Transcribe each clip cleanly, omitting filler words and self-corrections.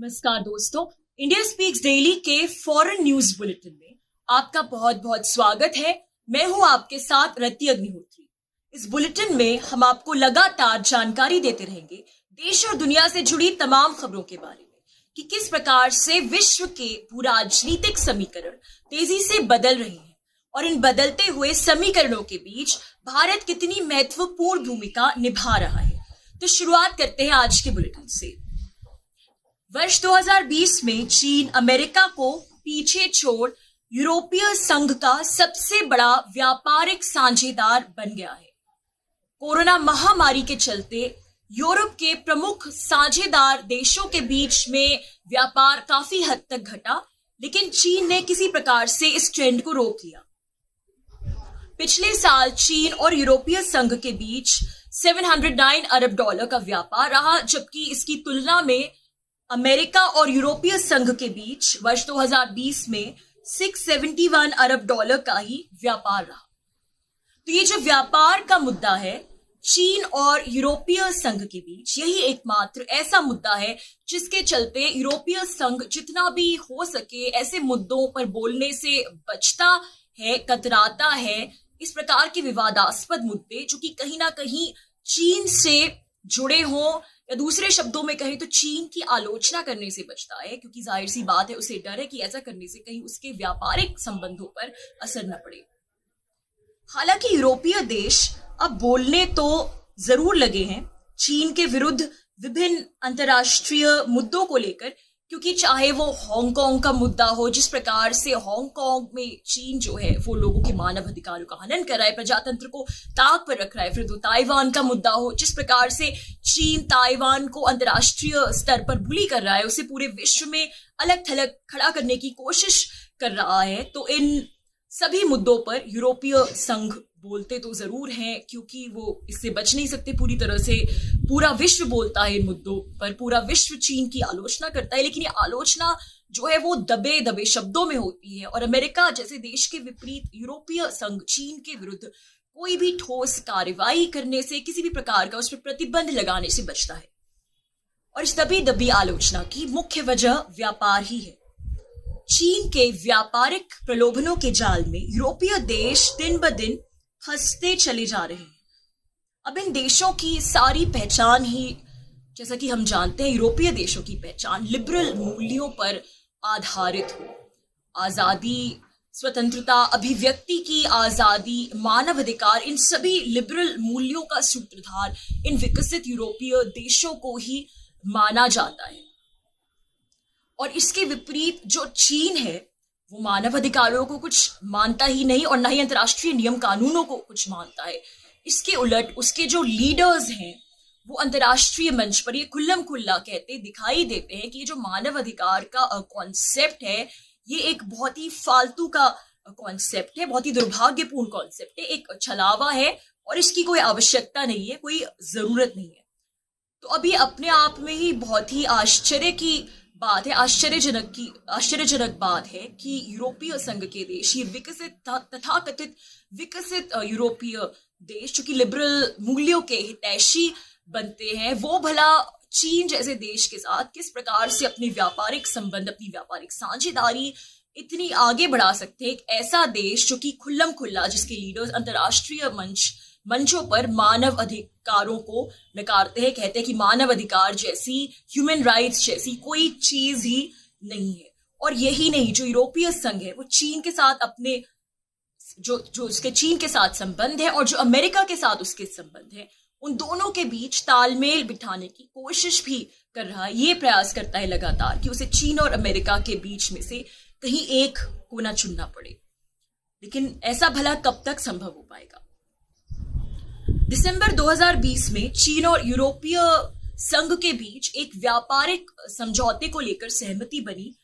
नमस्कार दोस्तों, India speaks daily के फॉरेन न्यूज बुलेटिन में आपका बहुत बहुत स्वागत है। मैं हूं आपके साथ रति अग्निहोत्री। इस बुलेटिन में हम आपको लगातार जानकारी देते रहेंगे देश और दुनिया से जुड़ी तमाम खबरों के बारे में कि किस प्रकार से विश्व के भू राजनीतिक समीकरण तेजी से बदल रहे हैं और इन बदलते हुए समीकरणों के बीच भारत कितनी महत्वपूर्ण भूमिका निभा रहा है। तो शुरुआत करते हैं आज के बुलेटिन से। वर्ष 2020 में चीन अमेरिका को पीछे छोड़ यूरोपीय संघ का सबसे बड़ा व्यापारिक साझेदार बन गया है। कोरोना महामारी के चलते यूरोप के प्रमुख साझेदार देशों के बीच में व्यापार काफी हद तक घटा, लेकिन चीन ने किसी प्रकार से इस ट्रेंड को रोक लिया। पिछले साल चीन और यूरोपीय संघ के बीच 709 अरब डॉलर का व्यापार रहा, जबकि इसकी तुलना में अमेरिका और यूरोपीय संघ के बीच वर्ष 2020 में 671 अरब डॉलर का ही व्यापार रहा। तो ये जो व्यापार का मुद्दा है चीन और यूरोपीय संघ के बीच, यही एकमात्र ऐसा मुद्दा है जिसके चलते यूरोपीय संघ जितना भी हो सके ऐसे मुद्दों पर बोलने से बचता है, कतराता है। इस प्रकार के विवादास्पद मुद्दे जो कि कहीं ना कहीं चीन से जुड़े हों या दूसरे शब्दों में कहें तो चीन की आलोचना करने से बचता है, क्योंकि जाहिर सी बात है उसे डर है कि ऐसा करने से कहीं उसके व्यापारिक संबंधों पर असर न पड़े। हालांकि यूरोपीय देश अब बोलने तो जरूर लगे हैं चीन के विरुद्ध विभिन्न अंतर्राष्ट्रीय मुद्दों को लेकर, क्योंकि चाहे वो हांगकांग का मुद्दा हो, जिस प्रकार से हांगकांग में चीन जो है वो लोगों के मानव अधिकारों का हनन कर रहा है, प्रजातंत्र को ताक पर रख रहा है। फिर तो ताइवान का मुद्दा हो, जिस प्रकार से चीन ताइवान को अंतर्राष्ट्रीय स्तर पर बुली कर रहा है, उसे पूरे विश्व में अलग थलग खड़ा करने की कोशिश कर रहा है। तो इन सभी मुद्दों पर यूरोपीय संघ बोलते तो जरूर हैं, क्योंकि वो इससे बच नहीं सकते पूरी तरह से। पूरा विश्व बोलता है इन मुद्दों पर, पूरा विश्व चीन की आलोचना करता है, लेकिन ये आलोचना जो है वो दबे दबे शब्दों में होती है। और अमेरिका जैसे देश के विपरीत यूरोपीय संघ चीन के विरुद्ध कोई भी ठोस कार्रवाई करने से, किसी भी प्रकार का उस पर प्रतिबंध लगाने से बचता है। और इस दबी दबी आलोचना की मुख्य वजह व्यापार ही है। चीन के व्यापारिक प्रलोभनों के जाल में यूरोपीय देश दिन ब दिन फंसते चले जा रहे हैं। अब इन देशों की सारी पहचान ही, जैसा कि हम जानते हैं, यूरोपीय देशों की पहचान लिबरल मूल्यों पर आधारित हो। आजादी, स्वतंत्रता, अभिव्यक्ति की आजादी, मानव अधिकार, इन सभी लिबरल मूल्यों का सूत्रधार इन विकसित यूरोपीय देशों को ही माना जाता है। और इसके विपरीत जो चीन है वो मानव अधिकारों को कुछ मानता ही नहीं और न ही अंतर्राष्ट्रीय नियम कानूनों को कुछ मानता है। इसके उलट उसके जो लीडर्स हैं वो अंतर्राष्ट्रीय मंच पर ये खुल्लम खुल्ला कहते दिखाई देते हैं कि ये जो मानव अधिकार का कॉन्सेप्ट है ये एक बहुत ही फालतू का कॉन्सेप्ट है, बहुत ही दुर्भाग्यपूर्ण कॉन्सेप्ट है, एक छलावा है और इसकी कोई आवश्यकता नहीं है, कोई जरूरत नहीं है। तो अभी अपने आप में ही बहुत ही आश्चर्य की बात है, आश्चर्यजनक बात है कि यूरोपीय संघ के देश, ये विकसित तथाकथित विकसित यूरोपीय देश जो कि लिबरल मूल्यों के हितैषी बनते हैं, वो भला चीन जैसे देश के साथ किस प्रकार से अपने व्यापारिक संबंध, अपनी व्यापारिक साझेदारी इतनी आगे बढ़ा सकते हैं। एक ऐसा देश जो कि खुल्लम खुल्ला, जिसके लीडर्स अंतर्राष्ट्रीय मंचों पर मानव अधिकारों को नकारते हैं, कहते हैं कि मानव अधिकार जैसी, ह्यूमन राइट्स जैसी कोई चीज ही नहीं है। और यही नहीं, जो यूरोपीय संघ है वो चीन के साथ अपने जो उसके चीन के साथ संबंध है और जो अमेरिका के साथ उसके संबंध है, उन दोनों के बीच तालमेल बिठाने की कोशिश भी कर रहा है। ये प्रयास करता है लगातार कि उसे चीन और अमेरिका के बीच में से कहीं एक को ना चुनना पड़े। लेकिन ऐसा भला कब तक संभव हो पाएगा? दिसंबर 2020 में चीन और यूरोपीय संघ के बीच एक व्यापारिक समझौते को लेकर सहमति बनी।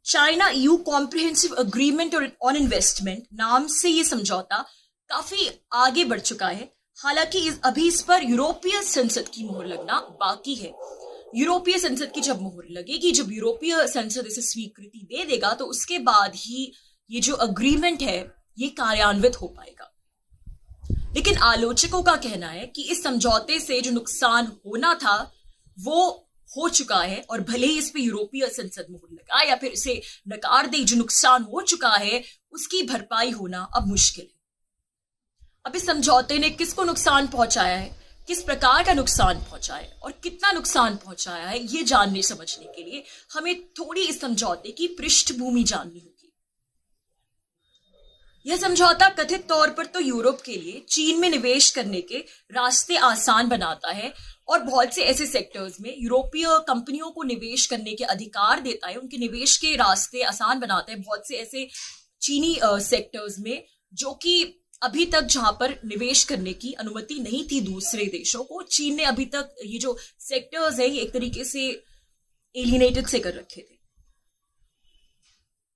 China EU comprehensive agreement on investment नाम से ये समझौता काफी आगे बढ़ चुका है। हालांकि अभी इस पर यूरोपीय संसद की मोहर लगना बाकी है। यूरोपीय संसद की जब मोहर लगेगी, जब यूरोपीय संसद इसे स्वीकृति दे देगा, तो उसके बाद ही ये जो अग्रीमेंट है ये कार्यान्वित हो पाएगा। लेकिन आलोचकों का कहना है कि इस समझौते से जो नुकसान होना था वो हो चुका है और भले ही इस पे यूरोपीय संसद मोहर लगाए या फिर इसे नकार दे, जो नुकसान हो चुका है उसकी भरपाई होना अब मुश्किल है। अब इस समझौते ने किसको नुकसान पहुंचाया है, किस प्रकार का नुकसान पहुंचा है और कितना नुकसान पहुंचाया है, ये जानने समझने के लिए हमें थोड़ी इस समझौते की पृष्ठभूमि जाननी होगी। यह समझौता कथित तौर पर तो यूरोप के लिए चीन में निवेश करने के रास्ते आसान बनाता है और बहुत से ऐसे सेक्टर्स में यूरोपीय कंपनियों को निवेश करने के अधिकार देता है, उनके निवेश के रास्ते आसान बनाता है। बहुत से ऐसे चीनी सेक्टर्स में जो कि अभी तक जहां पर निवेश करने की अनुमति नहीं थी दूसरे देशों को, चीन ने अभी तक ये जो सेक्टर्स है ये एक तरीके से एलिनेटेड से कर रखे थे।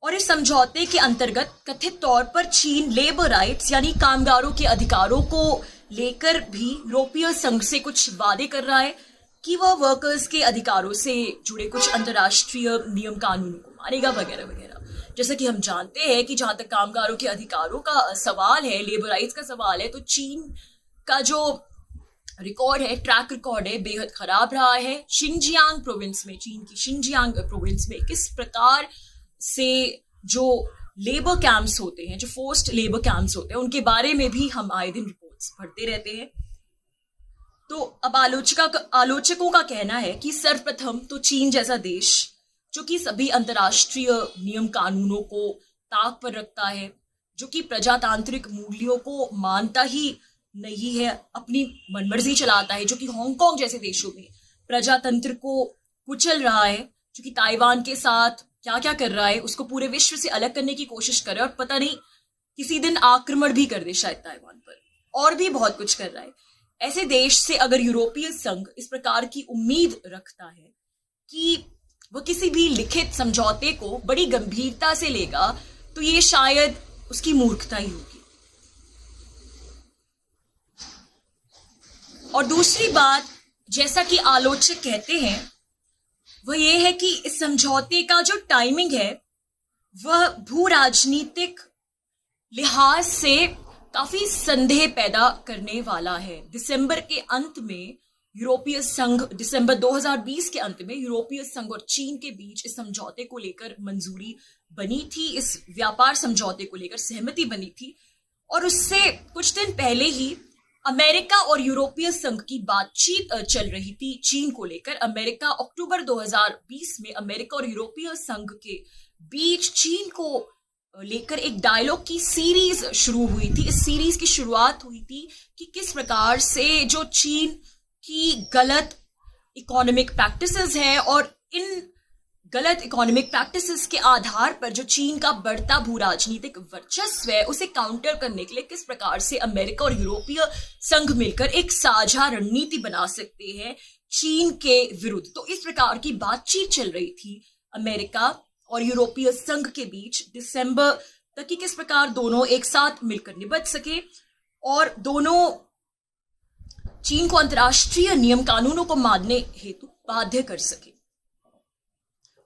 और इस समझौते के अंतर्गत कथित तौर पर चीन लेबर राइट्स यानी कामगारों के अधिकारों को लेकर भी यूरोपीय संघ से कुछ वादे कर रहा है कि वह वर्कर्स के अधिकारों से जुड़े कुछ अंतर्राष्ट्रीय नियम कानूनों को मानेगा वगैरह वगैरह। जैसा कि हम जानते हैं कि जहां तक कामगारों के अधिकारों का सवाल है, लेबर राइट्स का सवाल है, तो चीन का जो रिकॉर्ड है, ट्रैक रिकॉर्ड है, बेहद खराब रहा है। शिनजियांग प्रोविंस में, चीन की शिनजियांग प्रोविंस में किस प्रकार से जो लेबर कैंप्स होते हैं, जो फोर्स्ड लेबर कैंप्स होते हैं, उनके बारे में भी हम आए दिन रिपोर्ट्स पढ़ते रहते हैं। तो अब आलोचकों का कहना है कि सर्वप्रथम तो चीन जैसा देश जो कि सभी अंतर्राष्ट्रीय नियम कानूनों को ताक पर रखता है, जो कि प्रजातांत्रिक मूल्यों को मानता ही नहीं है, अपनी मनमर्जी चलाता है, जो कि हांगकांग जैसे देशों में प्रजातंत्र को कुचल रहा है, जो कि ताइवान के साथ क्या क्या कर रहा है, उसको पूरे विश्व से अलग करने की कोशिश कर रहा है और पता नहीं किसी दिन आक्रमण भी कर दे शायद ताइवान पर, और भी बहुत कुछ कर रहा है। ऐसे देश से अगर यूरोपीय संघ इस प्रकार की उम्मीद रखता है कि वह किसी भी लिखित समझौते को बड़ी गंभीरता से लेगा, तो ये शायद उसकी मूर्खता ही होगी। और दूसरी बात, जैसा कि आलोचक कहते हैं, वह यह है कि इस समझौते का जो टाइमिंग है वह भू राजनीतिक लिहाज से काफी संदेह पैदा करने वाला है। दिसंबर के अंत में यूरोपीय संघ, दिसंबर 2020 के अंत में यूरोपीय संघ और चीन के बीच इस समझौते को लेकर मंजूरी बनी थी, इस व्यापार समझौते को लेकर सहमति बनी थी। और उससे कुछ दिन पहले ही अमेरिका और यूरोपीय संघ की बातचीत चल रही थी चीन को लेकर। अमेरिका अक्टूबर 2020 में अमेरिका और यूरोपीय संघ के बीच चीन को लेकर एक डायलॉग की सीरीज शुरू हुई थी। इस सीरीज की शुरुआत हुई थी कि किस प्रकार से जो चीन की गलत इकोनॉमिक प्रैक्टिसेस है और इन गलत इकोनॉमिक प्रैक्टिसेस के आधार पर जो चीन का बढ़ता भू राजनीतिक वर्चस्व है उसे काउंटर करने के लिए किस प्रकार से अमेरिका और यूरोपीय संघ मिलकर एक साझा रणनीति बना सकते हैं चीन के विरुद्ध। तो इस प्रकार की बातचीत चल रही थी अमेरिका और यूरोपीय संघ के बीच दिसंबर तक, कि किस प्रकार दोनों एक साथ मिलकर निपट सके और दोनों चीन को अंतर्राष्ट्रीय नियम कानूनों को मानने हेतु बाध्य कर सके।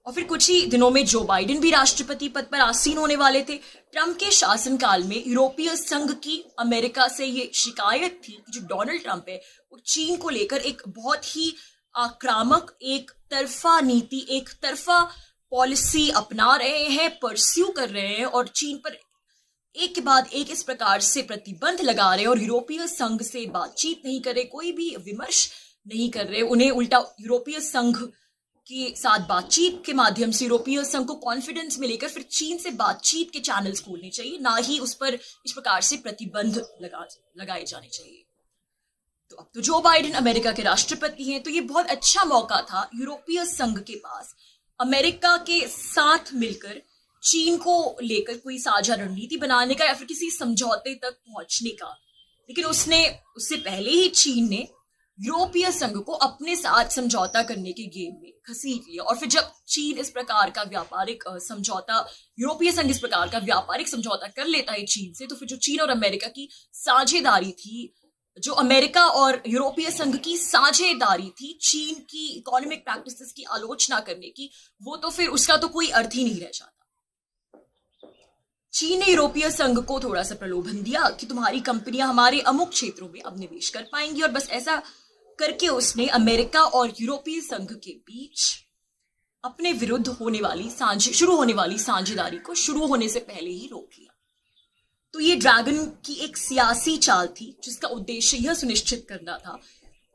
और फिर कुछ ही दिनों में जो बाइडेन भी राष्ट्रपति पद पर आसीन होने वाले थे। ट्रंप के शासनकाल में यूरोपीय संघ की अमेरिका से ये शिकायत थी कि जो डोनाल्ड ट्रंप है वो चीन को लेकर एक बहुत ही आक्रामक, एक तरफा नीति, एक तरफा पॉलिसी अपना रहे हैं, परस्यू कर रहे हैं और चीन पर एक के बाद एक इस प्रकार से प्रतिबंध लगा रहे हैं और यूरोपीय संघ से बातचीत नहीं कर रहे, कोई भी विमर्श नहीं कर रहे। उन्हें उल्टा यूरोपीय संघ के साथ बातचीत के माध्यम से यूरोपीय संघ को कॉन्फिडेंस में लेकर फिर चीन से बातचीत के चैनल्स खोलने चाहिए, ना ही उस पर इस प्रकार से प्रतिबंध लगाए जाने चाहिए। तो अब तो जो बाइडेन अमेरिका के राष्ट्रपति हैं, तो ये बहुत अच्छा मौका था यूरोपीय संघ के पास अमेरिका के साथ मिलकर चीन को लेकर कोई साझा रणनीति बनाने का या फिर किसी समझौते तक पहुंचने का। लेकिन उससे पहले ही चीन ने यूरोपीय संघ को अपने साथ समझौता करने के गेम में घसीट लिया। और फिर जब चीन इस प्रकार का व्यापारिक समझौता, यूरोपीय संघ इस प्रकार का व्यापारिक समझौता कर लेता है चीन से, तो फिर जो चीन और अमेरिका की साझेदारी थी, जो अमेरिका और यूरोपीय संघ की साझेदारी थी चीन की इकोनॉमिक प्रैक्टिसेस की आलोचना करने की, वो तो फिर उसका तो कोई अर्थ ही नहीं रह जाता। चीन ने यूरोपीय संघ को थोड़ा सा प्रलोभन दिया कि तुम्हारी कंपनियां हमारे अमुक क्षेत्रों में अब निवेश कर पाएंगी और बस ऐसा करके उसने अमेरिका और यूरोपीय संघ के बीच अपने विरुद्ध शुरू होने वाली साझेदारी को शुरू होने से पहले ही रोक लिया। तो ये ड्रैगन की एक सियासी चाल थी जिसका उद्देश्य यह सुनिश्चित करना था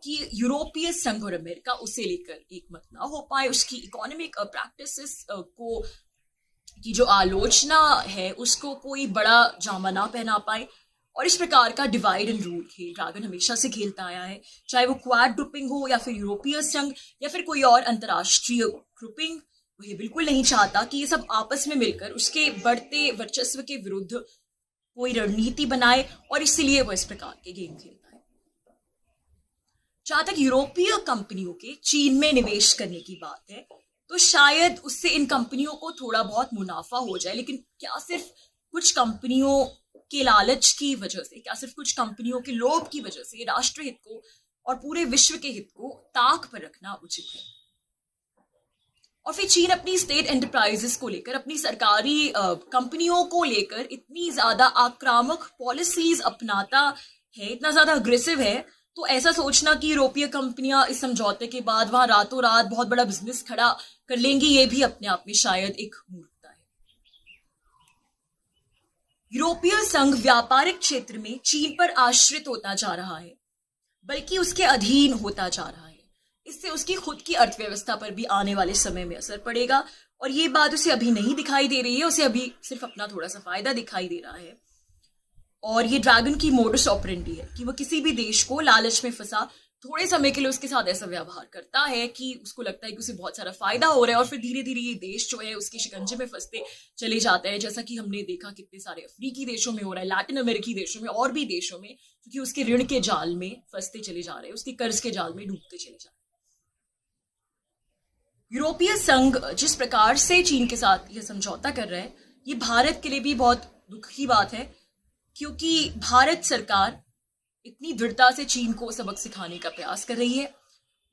कि यूरोपीय संघ और अमेरिका उसे लेकर एक मत ना हो पाए, उसकी इकोनॉमिक प्रैक्टिसेस को की जो आलोचना है उसको कोई बड़ा जामा ना पहना पाए। और इस प्रकार का डिवाइड एंड रूल खेल ड्रैगन हमेशा से खेलता आया है, चाहे वो क्वाड ग्रुपिंग हो या फिर यूरोपीय संघ या फिर कोई और अंतर्राष्ट्रीय ग्रुपिंग। वो ये बिल्कुल नहीं चाहता कि ये सब आपस में मिलकर उसके बढ़ते वर्चस्व के विरुद्ध कोई रणनीति बनाए, और इसीलिए वो इस प्रकार के गेम खेलता है। जहां तक यूरोपीय कंपनियों के चीन में निवेश करने की बात है, तो शायद उससे इन कंपनियों को थोड़ा बहुत मुनाफा हो जाए, लेकिन क्या सिर्फ कुछ कंपनियों के लालच की वजह से, क्या सिर्फ कुछ कंपनियों के लोभ की वजह से राष्ट्रहित को और पूरे विश्व के हित को ताक पर रखना उचित है? और फिर चीन अपनी स्टेट एंटरप्राइजेस को लेकर, अपनी सरकारी कंपनियों को लेकर इतनी ज्यादा आक्रामक पॉलिसीज अपनाता है, इतना ज्यादा अग्रेसिव है, तो ऐसा सोचना कि यूरोपीय कंपनियां इस समझौते के बाद वहां रातों रात बहुत बड़ा बिजनेस खड़ा कर लेंगी, ये भी अपने आप में शायद एक मूर्खता है। यूरोपीय संघ व्यापारिक क्षेत्र में चीन पर आश्रित होता जा रहा है, बल्कि उसके अधीन होता जा रहा है। इससे उसकी खुद की अर्थव्यवस्था पर भी आने वाले समय में असर पड़ेगा, और ये बात उसे अभी नहीं दिखाई दे रही है, उसे अभी सिर्फ अपना थोड़ा सा फायदा दिखाई दे रहा है। और ये ड्रैगन की मोडस ऑपरेंडी है कि वो किसी भी देश को लालच में फंसा थोड़े समय के लिए उसके साथ ऐसा व्यवहार करता है कि उसको लगता है कि उसे बहुत सारा फायदा हो रहा है, और फिर धीरे धीरे ये देश जो है उसके शिकंजे में फंसते चले जाते हैं, जैसा कि हमने देखा कितने सारे अफ्रीकी देशों में हो रहा है, लैटिन अमेरिकी देशों में और भी देशों में, क्योंकि उसके ऋण के जाल में फंसते चले जा रहे हैं, उसके कर्ज के जाल में डूबते चले जा रहे हैं। यूरोपीय संघ जिस प्रकार से चीन के साथ यह समझौता कर रहा है, ये भारत के लिए भी बहुत दुख की बात है, क्योंकि भारत सरकार इतनी दृढ़ता से चीन को सबक सिखाने का प्रयास कर रही है।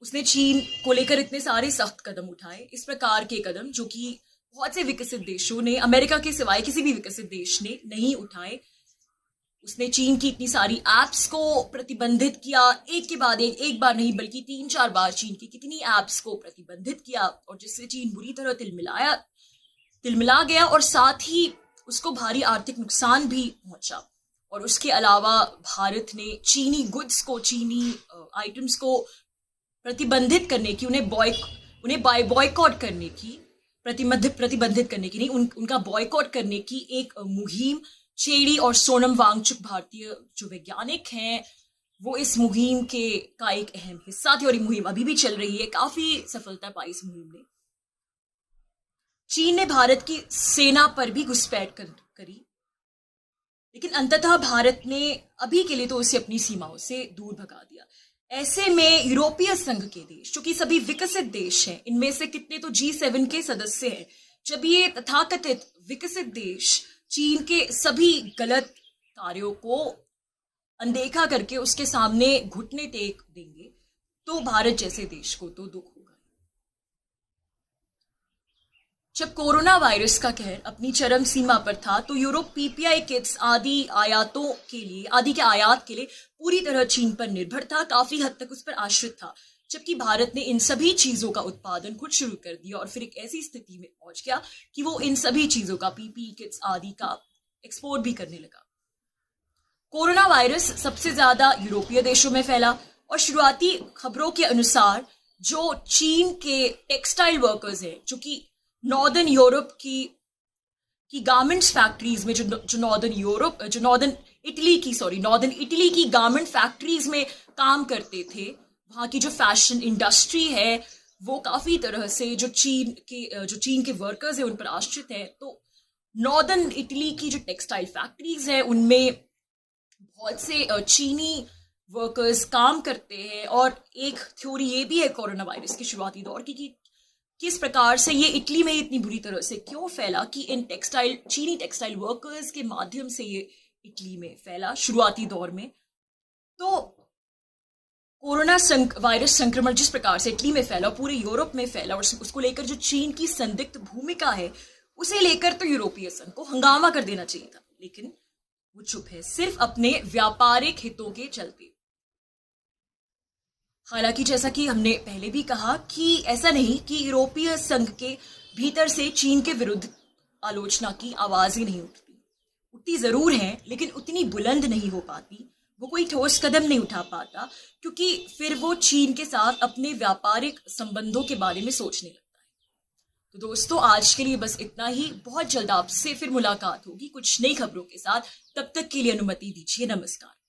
उसने चीन को लेकर इतने सारे सख्त कदम उठाए, इस प्रकार के कदम जो कि बहुत से विकसित देशों ने, अमेरिका के सिवाय किसी भी विकसित देश ने नहीं उठाए। उसने चीन की इतनी सारी एप्स को प्रतिबंधित किया, एक के बाद एक बार नहीं बल्कि 3-4 बार चीन की कितनी एप्स को प्रतिबंधित किया, और जिससे चीन बुरी तरह तिलमिला गया, और साथ ही उसको भारी आर्थिक नुकसान भी पहुंचा। और उसके अलावा भारत ने चीनी गुड्स को, चीनी आइटम्स को प्रतिबंधित करने की, उन्हें बॉयकॉट करने की, प्रतिबंधित करने की नहीं, उनका बॉयकॉट करने की एक मुहिम छेड़ी। और सोनम वांगचुक भारतीय जो वैज्ञानिक हैं, वो इस मुहिम का एक अहम हिस्सा थे, और ये मुहिम अभी भी चल रही है। काफी सफलता पाई इस मुहिम ने। चीन ने भारत की सेना पर भी घुसपैठ करी, लेकिन अंततः भारत ने अभी के लिए तो उसे अपनी सीमाओं से दूर भगा दिया। ऐसे में यूरोपीय संघ के देश, जो कि सभी विकसित देश हैं, इनमें से कितने तो G7 के सदस्य हैं, जब ये तथाकथित विकसित देश चीन के सभी गलत कार्यों को अनदेखा करके उसके सामने घुटने टेक देंगे, तो भारत जैसे देश को तो दुख होगा। जब कोरोना वायरस का कहर अपनी चरम सीमा पर था, तो यूरोप पीपीआई किट्स आदि के आयात के लिए पूरी तरह चीन पर निर्भर था, काफी हद तक उस पर आश्रित था। जबकि भारत ने इन सभी चीजों का उत्पादन खुद शुरू कर दिया, और फिर एक ऐसी स्थिति में पहुंच गया कि वो इन सभी चीजों का, पीपीई किट्स आदि का एक्सपोर्ट भी करने लगा। कोरोना वायरस सबसे ज्यादा यूरोपीय देशों में फैला, और शुरुआती खबरों के अनुसार जो चीन के टेक्सटाइल वर्कर्स हैं, जो कि नॉर्दर्न यूरोप की गारमेंट्स फैक्ट्रीज में, जो नॉर्दर्न इटली की गारमेंट फैक्ट्रीज में काम करते थे, वहां की जो फैशन इंडस्ट्री है वो काफी तरह से जो चीन के वर्कर्स हैं उन पर आश्रित है। तो नॉर्दर्न इटली की जो टेक्सटाइल फैक्ट्रीज है उनमें बहुत से चीनी वर्कर्स काम करते हैं। और एक थ्योरी ये भी है कोरोना वायरस के शुरुआती दौर की कि किस प्रकार से ये इटली में इतनी बुरी तरह से क्यों फैला, कि इन चीनी टेक्सटाइल वर्कर्स के माध्यम से ये इटली में फैला शुरुआती दौर में। तो कोरोना वायरस संक्रमण जिस प्रकार से इटली में फैला, पूरे यूरोप में फैला, और उसको लेकर जो चीन की संदिग्ध भूमिका है उसे लेकर तो यूरोपीय संघ को हंगामा कर देना चाहिए था, लेकिन वो चुप है, सिर्फ अपने व्यापारिक हितों के चलते। हालांकि जैसा कि हमने पहले भी कहा कि ऐसा नहीं कि यूरोपीय संघ के भीतर से चीन के विरुद्ध आलोचना की आवाज ही नहीं उठती। उठती जरूर है, लेकिन उतनी बुलंद नहीं हो पाती। वो कोई ठोस कदम नहीं उठा पाता, क्योंकि फिर वो चीन के साथ अपने व्यापारिक संबंधों के बारे में सोचने लगता है। तो दोस्तों, आज के लिए बस इतना ही। बहुत जल्द आपसे फिर मुलाकात होगी कुछ नई खबरों के साथ। तब तक के लिए अनुमति दीजिए। नमस्कार।